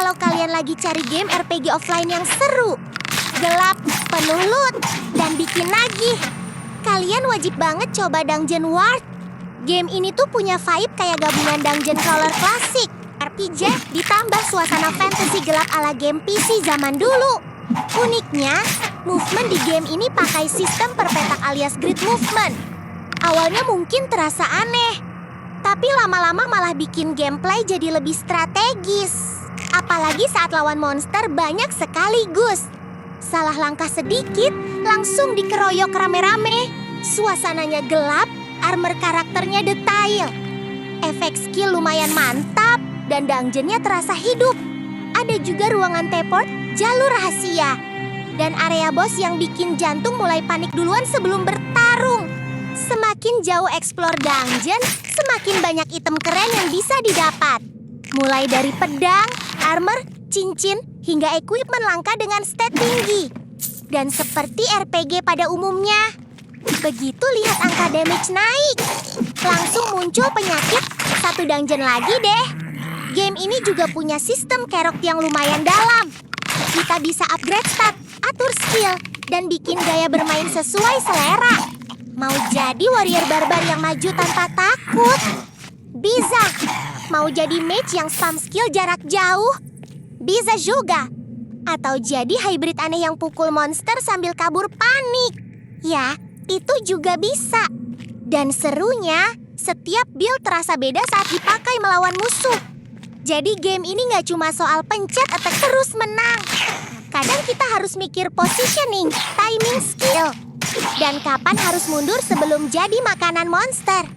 kalau kalian lagi cari game RPG offline yang seru, gelap, penuh loot, dan bikin nagih, kalian wajib banget coba Dungeon World. Game ini tuh punya vibe kayak gabungan dungeon crawler klasik, RPG, ditambah suasana fantasy gelap ala game PC zaman dulu. Uniknya, movement di game ini pakai sistem per petak alias grid movement. Awalnya mungkin terasa aneh, tapi lama-lama malah bikin gameplay jadi lebih strategis. Apalagi saat lawan monster banyak sekaligus. Salah langkah sedikit, langsung dikeroyok rame-rame. Suasananya gelap, armor karakternya detail. Efek skill lumayan mantap, dan dungeonnya terasa hidup. Ada juga ruangan teleport, jalur rahasia, dan area boss yang bikin jantung mulai panik duluan sebelum bertarung. Semakin jauh explore dungeon, semakin banyak item keren yang bisa didapat. Mulai dari pedang, armor, cincin, hingga equipment langka dengan stat tinggi. Dan seperti RPG pada umumnya, begitu lihat angka damage naik, langsung muncul penyakit, satu dungeon lagi deh. Game ini juga punya sistem carrot yang lumayan dalam. Kita bisa upgrade stat, atur skill, dan bikin gaya bermain sesuai selera. Mau jadi warrior barbar yang maju tanpa takut? Bisa. Mau jadi mage yang spam skill jarak jauh? Bisa juga. Atau jadi hybrid aneh yang pukul monster sambil kabur panik? Ya, itu juga bisa. Dan serunya, setiap build terasa beda saat dipakai melawan musuh. Jadi game ini nggak cuma soal pencet atau terus menang. Kadang kita harus mikir positioning, timing, skill, dan kapan harus mundur sebelum jadi makanan monster.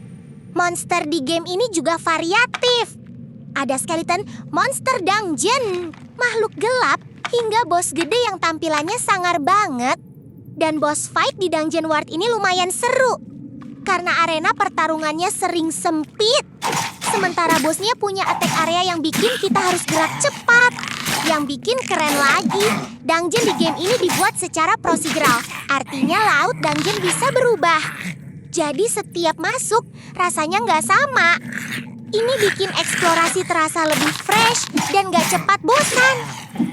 Monster di game ini juga variatif. Ada skeleton, monster dungeon, makhluk gelap, hingga bos gede yang tampilannya sangar banget. Dan boss fight di Dungeon World ini lumayan seru, karena arena pertarungannya sering sempit. Sementara bosnya punya attack area yang bikin kita harus gerak cepat. Yang bikin keren lagi, dungeon di game ini dibuat secara prosedural. Artinya laut dungeon bisa berubah. Jadi setiap masuk, rasanya nggak sama. Ini bikin eksplorasi terasa lebih fresh dan nggak cepat bosan.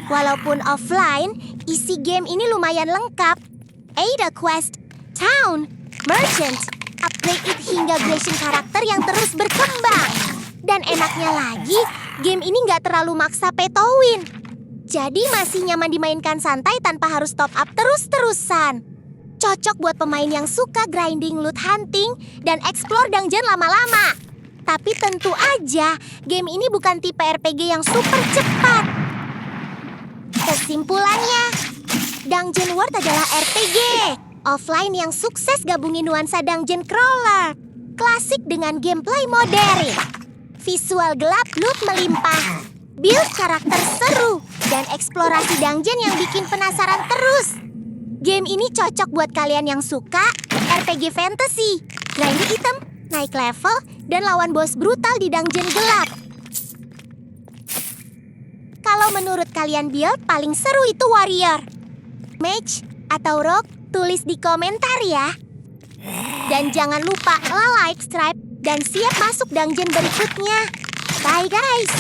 Walaupun offline, isi game ini lumayan lengkap. Ada quest, town, merchant, upgrade it hingga creation karakter yang terus berkembang. Dan enaknya lagi, game ini nggak terlalu maksa pay to win. Jadi masih nyaman dimainkan santai tanpa harus top up terus-terusan. Cocok buat pemain yang suka grinding, loot hunting, dan explore dungeon lama-lama. Tapi tentu aja, game ini bukan tipe RPG yang super cepat. Kesimpulannya, Dungeon World adalah RPG offline yang sukses gabungin nuansa dungeon crawler klasik dengan gameplay modern. Visual gelap, loot melimpah, build karakter seru, dan eksplorasi dungeon yang bikin penasaran terus. Game ini cocok buat kalian yang suka RPG fantasy, grinding item, naik level, dan lawan bos brutal di dungeon gelap. Kalau menurut kalian build paling seru itu warrior, mage, atau rogue? Tulis di komentar ya. Dan jangan lupa like, subscribe, dan siap masuk dungeon berikutnya. Bye guys!